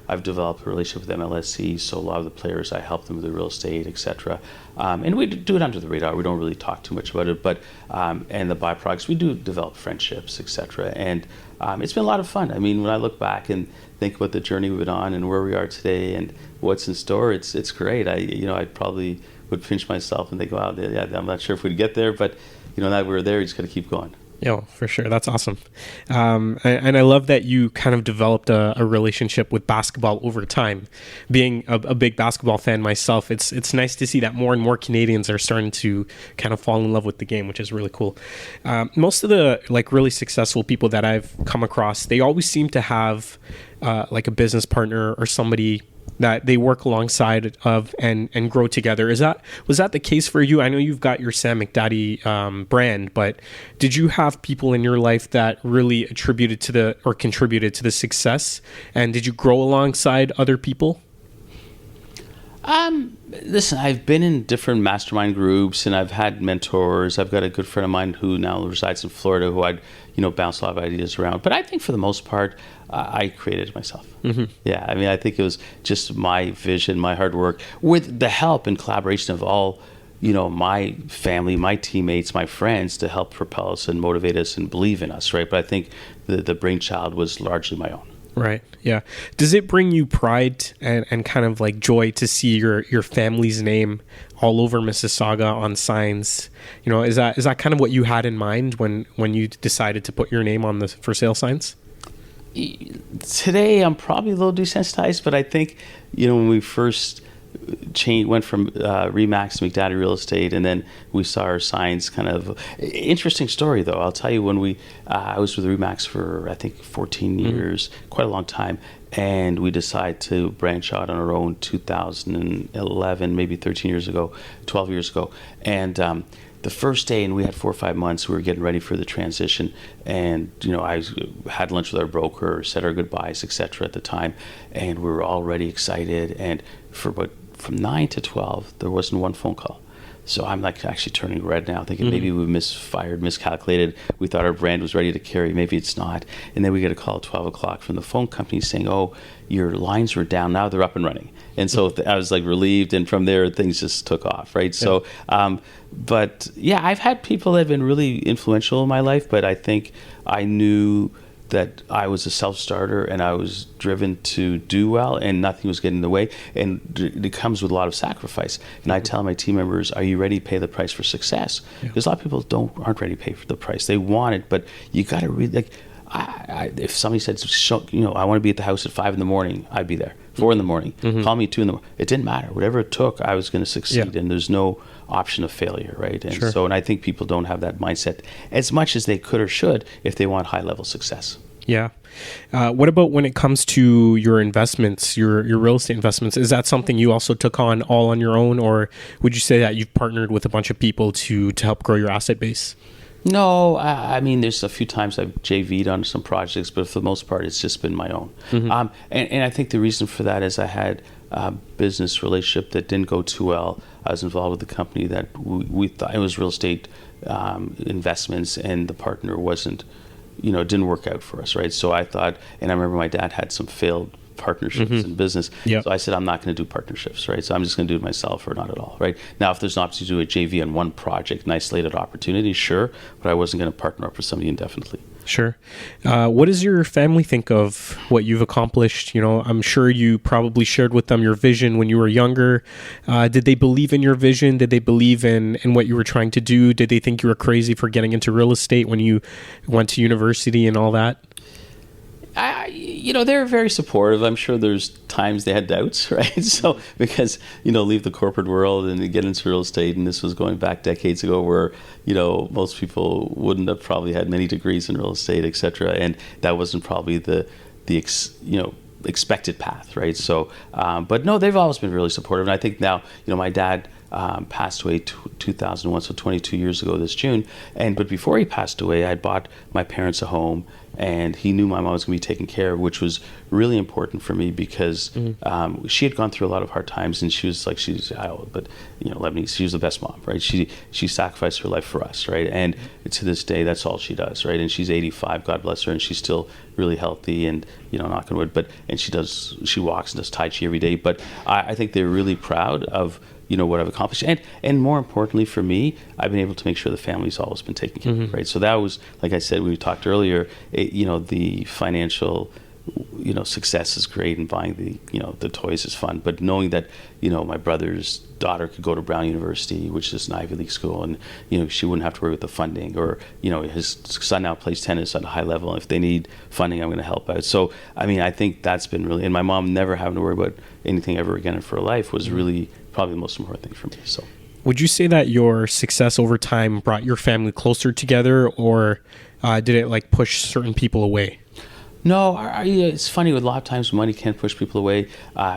I've developed a relationship with MLSC, so a lot of the players, I help them with the real estate, etc. And we do it under the radar. We don't really talk too much about it, but and the byproducts, we do develop friendships, etc. And it's been a lot of fun. When I look back and think about the journey we've been on and where we are today and what's in store, it's great. I probably would pinch myself and think, wow, I'm not sure if we'd get there, but now that we're there, you just got to keep going. Yeah, for sure. That's awesome. And I love that you kind of developed a relationship with basketball over time. Being a big basketball fan myself, it's nice to see that more and more Canadians are starting to kind of fall in love with the game, which is really cool. Most of the like really successful people that I've come across, they always seem to have like a business partner or somebody that they work alongside of and grow together. Was that the case for you? I know you've got your Sam McDadi brand, but did you have people in your life that really contributed to the success? And did you grow alongside other people? Listen, I've been in different mastermind groups and I've had mentors. I've got a good friend of mine who now resides in Florida who I'd, bounce a lot of ideas around. But I think for the most part, I created it myself. Mm-hmm. Yeah, I mean, I think it was just my vision, my hard work, with the help and collaboration of all, my family, my teammates, my friends to help propel us and motivate us and believe in us, right? But I think the brainchild was largely my own. Right. Yeah. Does it bring you pride and kind of like joy to see your family's name all over Mississauga on signs? Is that kind of what you had in mind when you decided to put your name on the for sale signs? Today, I'm probably a little desensitized, but I think, when we first went from Remax to McDadi Real Estate, and then we saw our signs kind of interesting story though. I'll tell you, when I was with Remax for I think 14 years, quite a long time, and we decided to branch out on our own 2011, maybe 13 years ago, 12 years ago, and the first day, and we had 4 or 5 months, we were getting ready for the transition, and I had lunch with our broker, said our goodbyes, etc. at the time, and we were already excited, and from 9 to 12, there wasn't one phone call. So I'm like actually turning red now, thinking maybe we miscalculated. We thought our brand was ready to carry. Maybe it's not. And then we get a call at 12 o'clock from the phone company saying, oh, your lines were down. Now they're up and running. And so I was like relieved. And from there, things just took off, right? Yeah. So, but yeah, I've had people that have been really influential in my life, but I think I knew that I was a self-starter and I was driven to do well and nothing was getting in the way, and it comes with a lot of sacrifice. And I tell my team members, are you ready to pay the price for success? Because a lot of people aren't ready to pay for the price. They want it, but you got to really, like, if somebody said, I want to be at the house at 5 a.m, I'd be there. 4 a.m, call me 2 a.m. It didn't matter. Whatever it took, I was going to succeed, and there's no option of failure, right? And and I think people don't have that mindset as much as they could or should if they want high-level success. Yeah. What about when it comes to your investments, your real estate investments? Is that something you also took on all on your own, or would you say that you've partnered with a bunch of people to help grow your asset base? No, I mean, there's a few times I've JV'd on some projects, but for the most part, it's just been my own. Mm-hmm. And I think the reason for that is I had a business relationship that didn't go too well. I was involved with a company that we thought it was real estate investments, and the partner wasn't, didn't work out for us, right? So I thought, and I remember my dad had some failed partnerships in business. Yep. So I said, I'm not going to do partnerships, right? So I'm just going to do it myself or not at all, right? Now, if there's an opportunity to do a JV on one project, an isolated opportunity, sure, but I wasn't going to partner up with somebody indefinitely. Sure. What does your family think of what you've accomplished? I'm sure you probably shared with them your vision when you were younger. Did they believe in your vision? Did they believe in what you were trying to do? Did they think you were crazy for getting into real estate when you went to university and all that? They're very supportive. I'm sure there's times they had doubts, right? So, because, leave the corporate world and get into real estate, and this was going back decades ago where, most people wouldn't have probably had many degrees in real estate, et cetera. And that wasn't probably the expected path, right? So, but no, they've always been really supportive. And I think now, my dad passed away 2001, so 22 years ago this June. But before he passed away, I bought my parents a home, and he knew my mom was going to be taken care of, which was really important for me because she had gone through a lot of hard times, and she's but Lebanese, she was the best mom, right? She sacrificed her life for us, right? And to this day, that's all she does, right? And she's 85, God bless her, and she's still really healthy, and knock on wood. And she walks and does Tai Chi every day. But I think they're really proud of what I've accomplished. And more importantly for me, I've been able to make sure the family's always been taken care of, right? So that was, like I said, we talked earlier, the financial success is great and buying the toys is fun, but knowing that, my brother's daughter could go to Brown University, which is an Ivy League school, and, she wouldn't have to worry with the funding, or, his son now plays tennis at a high level, and if they need funding, I'm going to help out. So, I think that's been really, and my mom never having to worry about anything ever again in her life was really probably the most important thing for me. So, would you say that your success over time brought your family closer together, or did it push certain people away? No, it's funny. A lot of times money can push people away.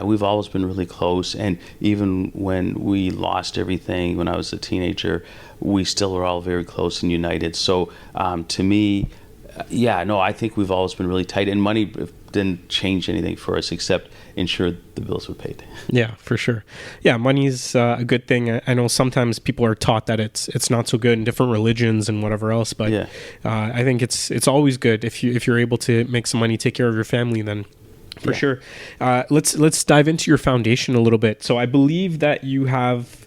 We've always been really close. And even when we lost everything when I was a teenager, we still were all very close and united. So to me, I think we've always been really tight. And money didn't change anything for us except ensure the bills were paid. Yeah, for sure. Yeah, money's a good thing. I know sometimes people are taught that it's not so good in different religions and whatever else, but I think it's always good if you're able to make some money, take care of your family, then for sure. Let's dive into your foundation a little bit. So I believe that you have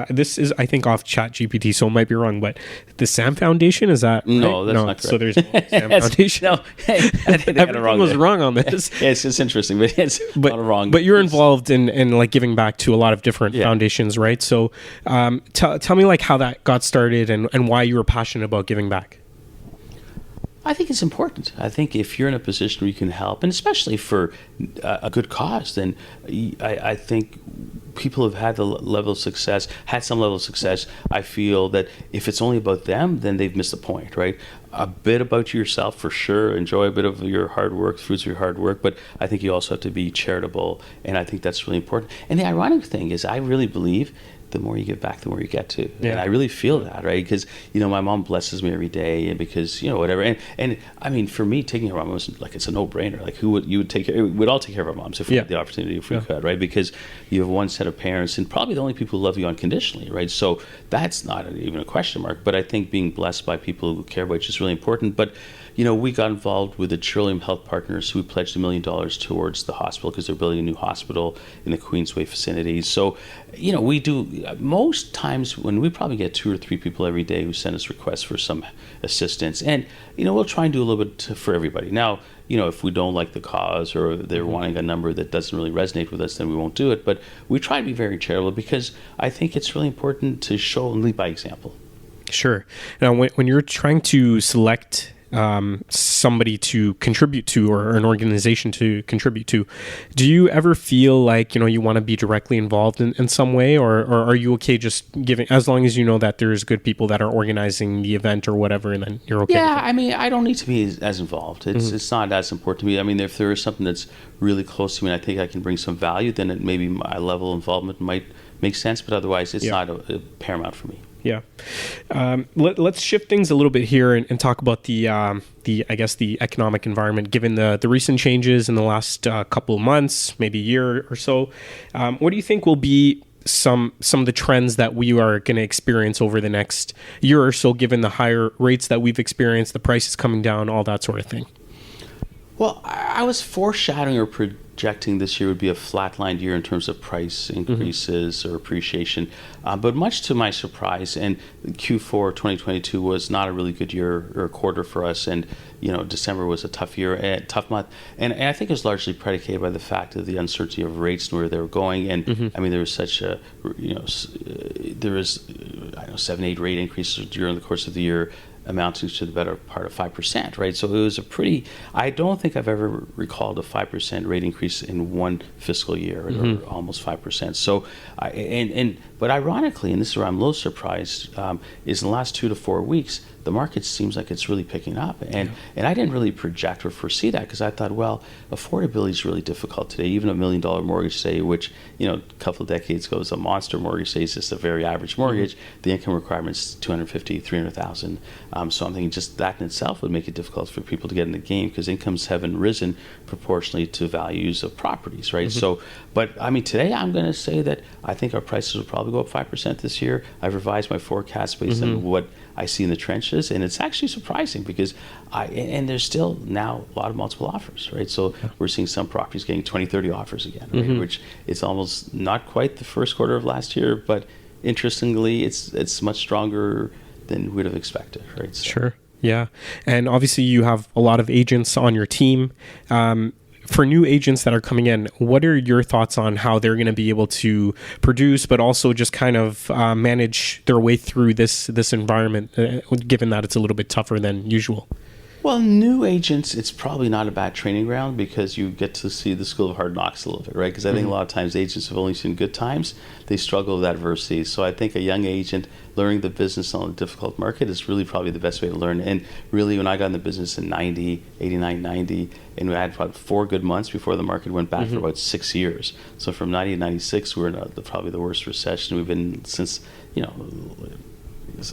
this is, I think, off ChatGPT, so it might be wrong, but the Sam Foundation, is that right? No, that's not correct. So there's no Sam Foundation. No, hey, I think everything was wrong on this. It's interesting, but it's not wrong. But you're involved in giving back to a lot of different foundations, right? So tell me how that got started and why you were passionate about giving back. I think it's important. I think if you're in a position where you can help, and especially for a good cause, then I think people have had some level of success. I feel that if it's only about them, then they've missed the point, right? A bit about yourself for sure. Enjoy a bit of your hard work, fruits of your hard work, but I think you also have to be charitable, and I think that's really important. And the ironic thing is, I really believe the more you give back, the more you get to. Yeah. And I really feel that, right? Because, my mom blesses me every day, and because, whatever. And for me, taking care of my mom was it's a no-brainer. We'd all take care of our moms if we had the opportunity, if we could, right? Because you have one set of parents, and probably the only people who love you unconditionally, right? So that's not even a question mark. But I think being blessed by people who care about you is really important. But we got involved with the Trillium Health Partners, who pledged $1 million towards the hospital because they're building a new hospital in the Queensway vicinity. So, we do, most times when we probably get 2 or 3 people every day who send us requests for some assistance. And, we'll try and do a little bit for everybody. Now, if we don't like the cause or they're wanting a number that doesn't really resonate with us, then we won't do it. But we try to be very charitable because I think it's really important to show and lead by example. Sure. Now, when you're trying to select somebody to contribute to, or an organization to contribute to, do you ever feel you want to be directly involved in some way, or are you okay just giving, as long as you know that there's good people that are organizing the event or whatever, and then you're okay? Yeah, I don't need to be as involved. It's not as important to me. If there is something that's really close to me and I think I can bring some value, then maybe my level of involvement might make sense, but otherwise it's not a paramount for me. Yeah. Let's shift things a little bit here and talk about the economic environment, given the recent changes in the last couple of months, maybe a year or so. What do you think will be some of the trends that we are going to experience over the next year or so, given the higher rates that we've experienced, the prices coming down, all that sort of thing? Well, I was foreshadowing or projecting this year would be a flatlined year in terms of price increases or appreciation. But much to my surprise, and Q4 2022 was not a really good year or quarter for us. And, December was a tough tough month. And I think it was largely predicated by the fact of the uncertainty of rates and where they were going. And there was such a, there was, 7-8 rate increases during the course of the year, amounting to the better part of 5%, right? So it was I don't think I've ever recalled a 5% rate increase in one fiscal year, or almost 5%. So, but ironically, and this is where I'm a little surprised, is in the last 2 to 4 weeks, the market seems like it's really picking up. And I didn't really project or foresee that, because I thought, well, affordability is really difficult today. Even $1 million mortgage, say, which, a couple of decades ago was a monster mortgage, say, is just a very average mortgage. The income requirement's $250,000, $300,000. So I'm thinking just that in itself would make it difficult for people to get in the game, because incomes haven't risen proportionally to values of properties, right? So, but today I'm going to say that I think our prices will probably go up 5% this year. I've revised my forecast based on what I see in the trenches, and it's actually surprising, because and there's still now a lot of multiple offers, right? So we're seeing some properties getting 20, 30 offers again, right? Which is almost not quite the first quarter of last year, but interestingly, it's much stronger than we'd have expected, right? So. Sure. Yeah. And obviously you have a lot of agents on your team. for new agents that are coming in, what are your thoughts on how they're going to be able to produce, but also just kind of manage their way through this environment, given that it's a little bit tougher than usual? Well, new agents, it's probably not a bad training ground because you get to see the school of hard knocks a little bit, right? Because I think a lot of times agents have only seen good times. They struggle with adversity. So I think a young agent learning the business on a difficult market is really probably the best way to learn. And really, when I got in the business in 89, 90, and we had probably 4 good months before the market went back for about 6 years. So from 90 to 96, we're in probably the worst recession we've been since,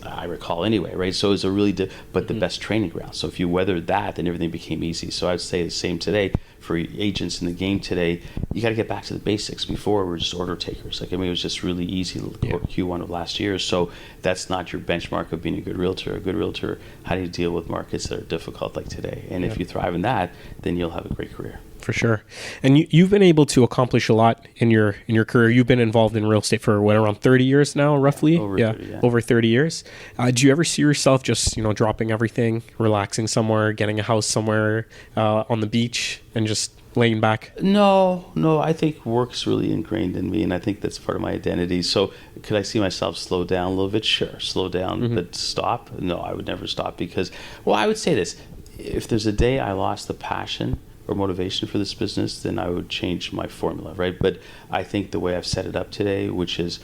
I recall anyway, right? So it was a really, but the best training ground. So if you weathered that, then everything became easy. So I'd say the same today for agents in the game today. You got to get back to the basics. Before, we were just order takers. It was just really easy Q1 of last year. So that's not your benchmark of being a good realtor. A good realtor, how do you deal with markets that are difficult like today? And if you thrive in that, then you'll have a great career. For sure. And you've been able to accomplish a lot in your career. You've been involved in real estate for around 30 years now, roughly? Over 30 years. Do you ever see yourself just, dropping everything, relaxing somewhere, getting a house somewhere on the beach and just laying back? No. I think work's really ingrained in me, and I think that's part of my identity. So could I see myself slow down a little bit? Sure. Slow down, but stop? No, I would never stop because, I would say this. If there's a day I lost the passion or motivation for this business, then I would change my formula, right? But I think the way I've set it up today, which is,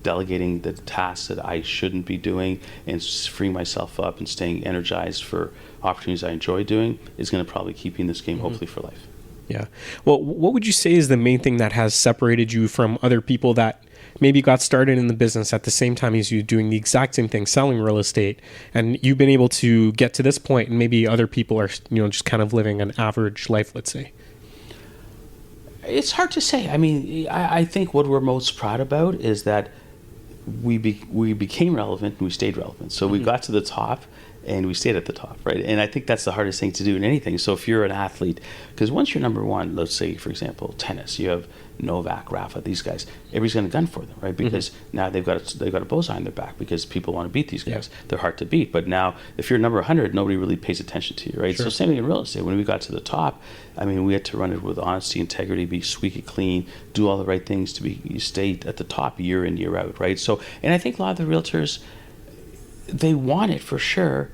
delegating the tasks that I shouldn't be doing and freeing myself up and staying energized for opportunities I enjoy doing, is going to probably keep me in this game, hopefully for life. Yeah. Well, what would you say is the main thing that has separated you from other people that maybe got started in the business at the same time as you, doing the exact same thing, selling real estate, and you've been able to get to this point, and maybe other people are, just kind of living an average life, let's say? It's hard to say. I think what we're most proud about is that we became relevant and we stayed relevant. So we got to the top and we stayed at the top, right? And I think that's the hardest thing to do in anything. So if you're an athlete, because once you're number one, let's say, for example, tennis, you have Novak, Rafa, these guys, everybody's going to gun for them, right? Because now they've got a bullseye on their back because people want to beat these guys. They're hard to beat. But now, if you're number 100, nobody really pays attention to you, right? Sure. So same thing in real estate. When we got to the top, we had to run it with honesty, integrity, be squeaky clean, do all the right things to you stay at the top year in, year out, right? So, and I think a lot of the realtors, they want it for sure.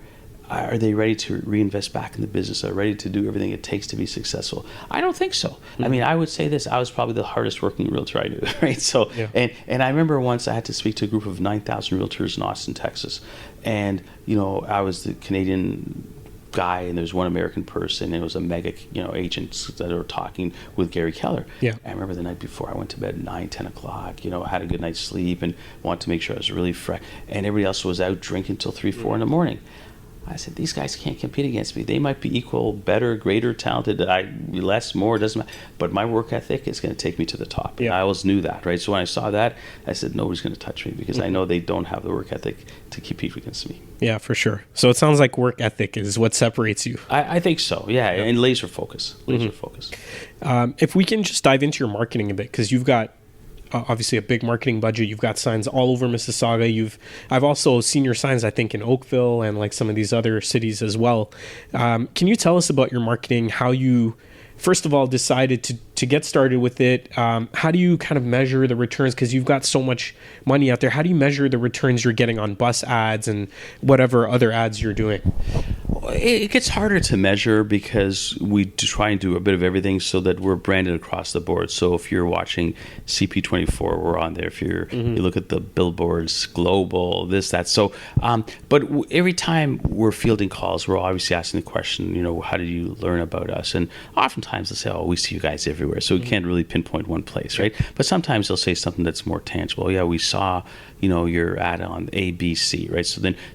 Are they ready to reinvest back in the business? Are they ready to do everything it takes to be successful? I don't think so. I would say this. I was probably the hardest working realtor I knew, right? So, and I remember once I had to speak to a group of 9,000 realtors in Austin, Texas. And, I was the Canadian guy and there's one American person and it was a mega, agents that were talking with Gary Keller. Yeah. I remember the night before I went to bed at 9, 10 o'clock, had a good night's sleep and wanted to make sure I was really fresh. And everybody else was out drinking till 3, 4 in the morning. I said, these guys can't compete against me. They might be equal, better, greater, talented. Less, more, doesn't matter. But my work ethic is going to take me to the top. Yeah. And I always knew that, right? So when I saw that, I said, nobody's going to touch me because I know they don't have the work ethic to compete against me. Yeah, for sure. So it sounds like work ethic is what separates you. I think so, yeah. And laser focus. If we can just dive into your marketing a bit, because you've got obviously a big marketing budget. You've got signs all over Mississauga. I've also seen your signs, I think, in Oakville and like some of these other cities as well. Can you tell us about your marketing, how you, first of all, decided to get started with it? How do you kind of measure the returns? Because you've got so much money out there. How do you measure the returns you're getting on bus ads and whatever other ads you're doing? It gets harder to measure because we try and do a bit of everything so that we're branded across the board. So if you're watching CP24, we're on there. If you look at the billboards, global, this, that. So, but every time we're fielding calls, we're obviously asking the question, how did you learn about us? And oftentimes they'll say, oh, we see you guys everywhere. So we can't really pinpoint one place, right? But sometimes they'll say something that's more tangible. Yeah, we saw, your ad on ABC, right?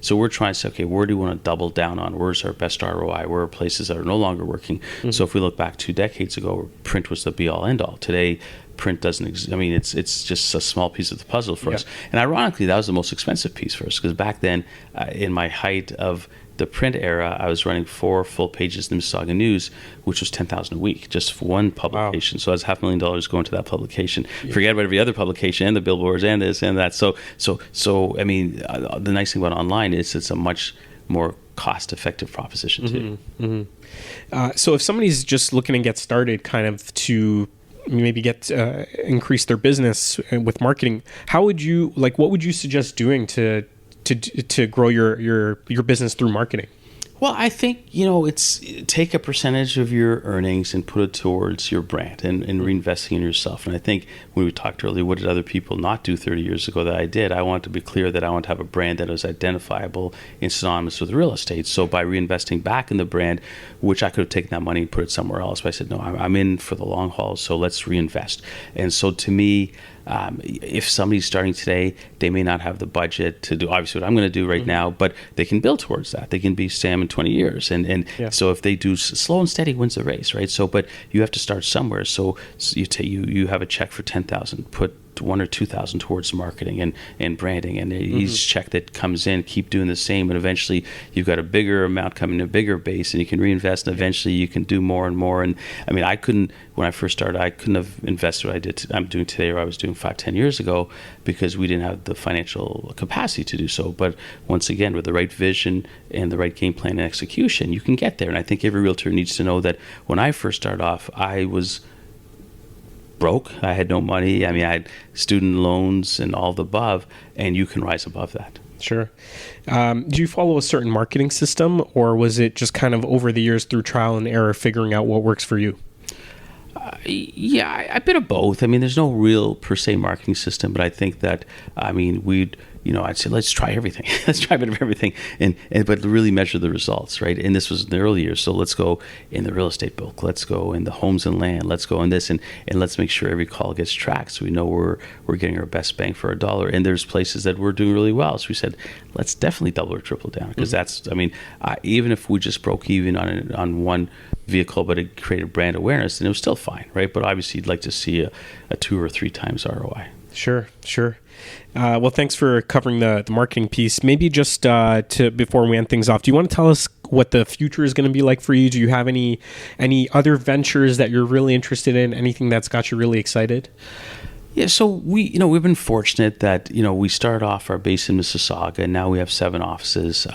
So we're trying to say, okay, where do we want to double down on? Where's our best ROI? Where are places that are no longer working? So if we look back 2 decades ago, print was the be-all, end-all. Today, print doesn't exist. It's just a small piece of the puzzle for us. And ironically, that was the most expensive piece for us because back then, in my height of the print era, I was running 4 full pages in the Mississauga News, which was $10,000 a week, just for one publication. Wow. So that's $500,000 going to that publication. Yeah. Forget about every other publication and the billboards and this and that. So the nice thing about online is it's a much more cost-effective proposition too. So if somebody's just looking to get started, kind of to maybe get increase their business with marketing, what would you suggest doing to grow your business through marketing? Well, I think, it's take a percentage of your earnings and put it towards your brand and reinvesting in yourself. And I think when we talked earlier, what did other people not do 30 years ago that I did? I want to be clear that I want to have a brand that is identifiable and synonymous with real estate. So by reinvesting back in the brand, which I could have taken that money and put it somewhere else, but I said, no, I'm in for the long haul, so let's reinvest. And so to me, if somebody's starting today, they may not have the budget to do obviously what I'm going to do right now, but they can build towards that. They can be Sam in 20 years. And so if they do slow and steady wins the race, right? So, but you have to start somewhere. So you have a check for 10,000, put 1,000 or 2,000 towards marketing and branding, and each check that comes in, keep doing the same, and eventually you've got a bigger amount coming, a bigger base, and you can reinvest, and eventually you can do more and more. And I mean, when I first started, I couldn't have invested what I'm doing today, or I was doing 5-10 years ago, because we didn't have the financial capacity to do so. But once again, with the right vision and the right game plan and execution, you can get there. And I think every realtor needs to know that when I first started off, I was broke. I had no money. I mean, I had student loans and all the above, and you can rise above that. Sure. Do you follow a certain marketing system, or was it just kind of over the years through trial and error figuring out what works for you? Yeah, a bit of both. I mean, there's no real per se marketing system, but I think that, I'd say let's try everything. Let's try a bit of everything, but really measure the results, right? And this was in the early years, so let's go in the real estate book. Let's go in the homes and land. Let's go in this, and let's make sure every call gets tracked, so we know we're getting our best bang for our dollar. And there's places that we're doing really well, so we said let's definitely double or triple down, because that's, even if we just broke even on one vehicle, but it created brand awareness, and it was still fine, right? But obviously you'd like to see a 2 or 3 times ROI. Sure. Well, thanks for covering the marketing piece. Maybe just before we end things off, do you want to tell us what the future is going to be like for you? Do you have any other ventures that you're really interested in? Anything that's got you really excited? Yeah, so we've been fortunate that, we started off our base in Mississauga, and now we have 7 offices,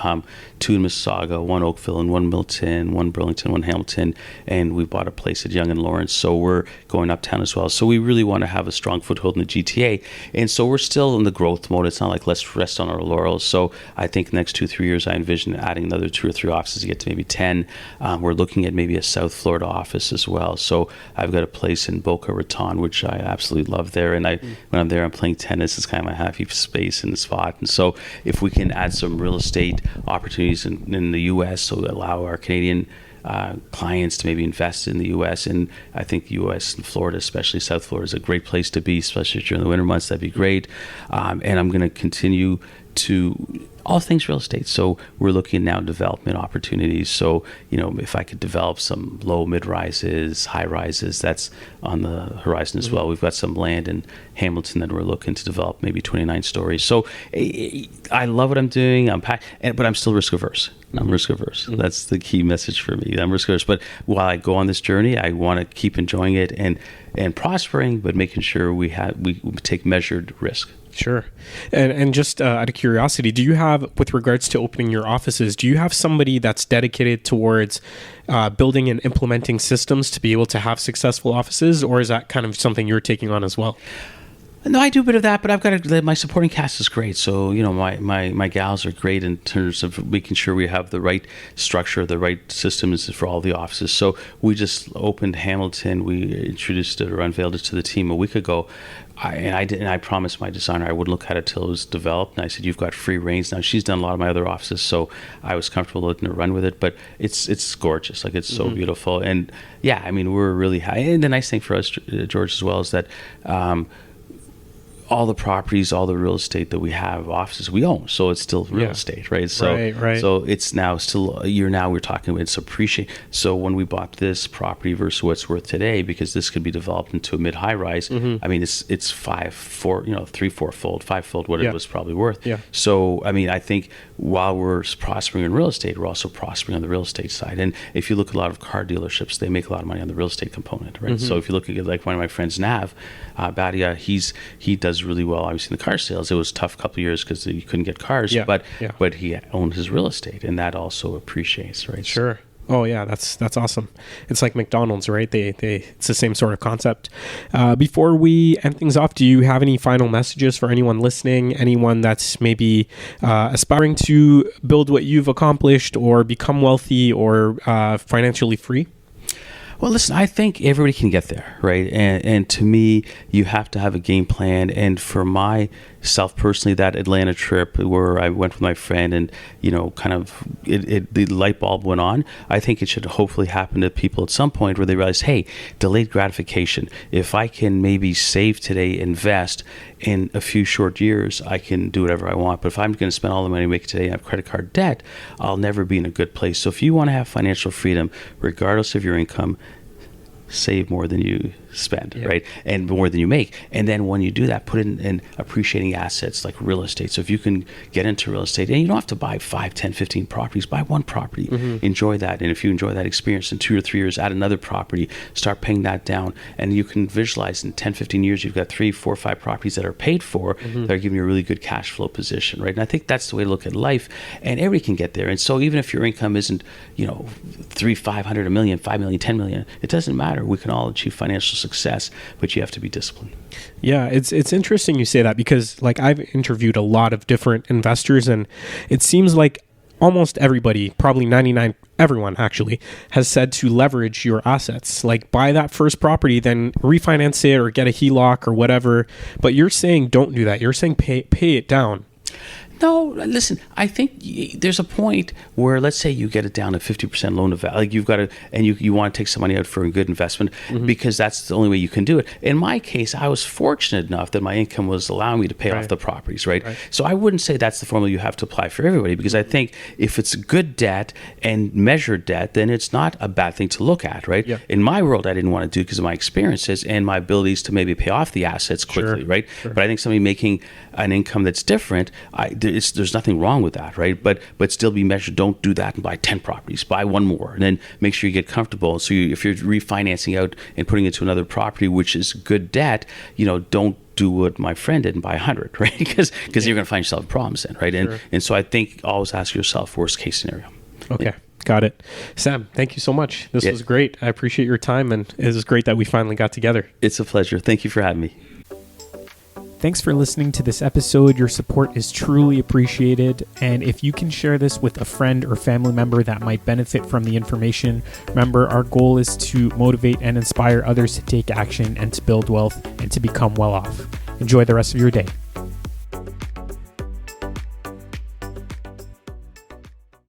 2 in Mississauga, 1 Oakville, and 1 Milton, 1 Burlington, 1 Hamilton, and we bought a place at Yonge and Lawrence, so we're going uptown as well. So we really want to have a strong foothold in the GTA, and so we're still in the growth mode. It's not like let's rest on our laurels. So I think the next 2-3 years, I envision adding another 2 or 3 offices to get to maybe 10. We're looking at maybe a South Florida office as well. So I've got a place in Boca Raton, which I absolutely love there. And when I'm there, I'm playing tennis. It's kind of my happy space in the spot. And so if we can add some real estate opportunities in the U.S., so allow our Canadian clients to maybe invest in the U.S. And I think the U.S. and Florida, especially South Florida, is a great place to be, especially during the winter months. That'd be great. And I'm going to continue to all things real estate. So we're looking now at development opportunities. So, if I could develop some low, mid-rises, high-rises, that's on the horizon as well. We've got some land in Hamilton that we're looking to develop, maybe 29 stories. So I love what I'm doing, but I'm still risk-averse. I'm risk-averse. That's the key message for me. I'm risk-averse. But while I go on this journey, I want to keep enjoying it and prospering, but making sure we take measured risk. Sure. And just out of curiosity, do you have, with regards to opening your offices, do you have somebody that's dedicated towards building and implementing systems to be able to have successful offices, or is that kind of something you're taking on as well? No, I do a bit of that, but I've got my supporting cast is great. So, my gals are great in terms of making sure we have the right structure, the right systems for all the offices. So we just opened Hamilton. We introduced it or unveiled it to the team a week ago. I promised my designer I wouldn't look at it till it was developed. And I said, you've got free reins. Now, she's done a lot of my other offices, so I was comfortable letting her run with it. But it's gorgeous. Like, it's so beautiful. And, yeah, we're really high. And the nice thing for us, George, as well, is that all the properties, all the real estate that we have, offices we own, so it's still real estate, right? So, right. So it's now still a year. Now we're talking about it's appreciate. So when we bought this property versus what it's worth today, because this could be developed into a mid-high rise. It's 3-4-fold, 5-fold what it was probably worth. Yeah. So I think while we're prospering in real estate, we're also prospering on the real estate side. And if you look at a lot of car dealerships, they make a lot of money on the real estate component, right? So if you look at like one of my friends, Nav Badia, he does does really well, obviously, in the car sales. It was a tough couple of years because you couldn't get cars, but he owned his real estate, and that also appreciates, right? Sure. Oh yeah, that's awesome. It's like McDonald's, right? They it's the same sort of concept. Before we end things off, do you have any final messages for anyone listening? Anyone that's maybe aspiring to build what you've accomplished, or become wealthy, or financially free? Well, listen, I think everybody can get there, right? And to me, you have to have a game plan. And for myself personally, that Atlanta trip where I went with my friend and, kind of the light bulb went on, I think it should hopefully happen to people at some point where they realize, hey, delayed gratification. If I can maybe save today, invest in a few short years, I can do whatever I want. But if I'm going to spend all the money I make today and have credit card debt, I'll never be in a good place. So if you want to have financial freedom, regardless of your income, save more than you spend, right? And more than you make. And then when you do that, put in appreciating assets like real estate. So if you can get into real estate, and you don't have to buy 5, 10, 15 properties, buy one property, enjoy that. And if you enjoy that experience in 2 or 3 years, add another property, start paying that down. And you can visualize in 10, 15 years, you've got 3, 4, 5 properties that are paid for, that are giving you a really good cash flow position, right? And I think that's the way to look at life, and everybody can get there. And so even if your income isn't, 3, 500, a million, 5 million, 10 million, it doesn't matter. We can all achieve financial success, but you have to be disciplined. Yeah, it's interesting you say that, because like I've interviewed a lot of different investors, and it seems like almost everybody, probably 99, everyone actually, has said to leverage your assets. Like buy that first property, then refinance it or get a HELOC or whatever. But you're saying don't do that. You're saying pay it down. No, listen, I think there's a point where, let's say you get it down to 50% loan to value, like you've got to, and you want to take some money out for a good investment, because that's the only way you can do it. In my case, I was fortunate enough that my income was allowing me to pay off the properties, right? So I wouldn't say that's the formula you have to apply for everybody, because I think if it's good debt and measured debt, then it's not a bad thing to look at, right? In my world, I didn't want to do it because of my experiences and my abilities to maybe pay off the assets quickly, right? But I think somebody making an income that's different, there's nothing wrong with that, right? But still be measured. Don't do that and buy 10 properties. Buy one more, and then make sure you get comfortable. So if you're refinancing out and putting it to another property, which is good debt, don't do what my friend did and buy 100, right? Because you're going to find yourself problems then, right? And so I think always ask yourself worst case scenario. Okay. Got it. Sam, thank you so much. This was great. I appreciate your time, and it was great that we finally got together. It's a pleasure. Thank you for having me. Thanks for listening to this episode. Your support is truly appreciated. And if you can share this with a friend or family member that might benefit from the information, remember, our goal is to motivate and inspire others to take action and to build wealth and to become well off. Enjoy the rest of your day.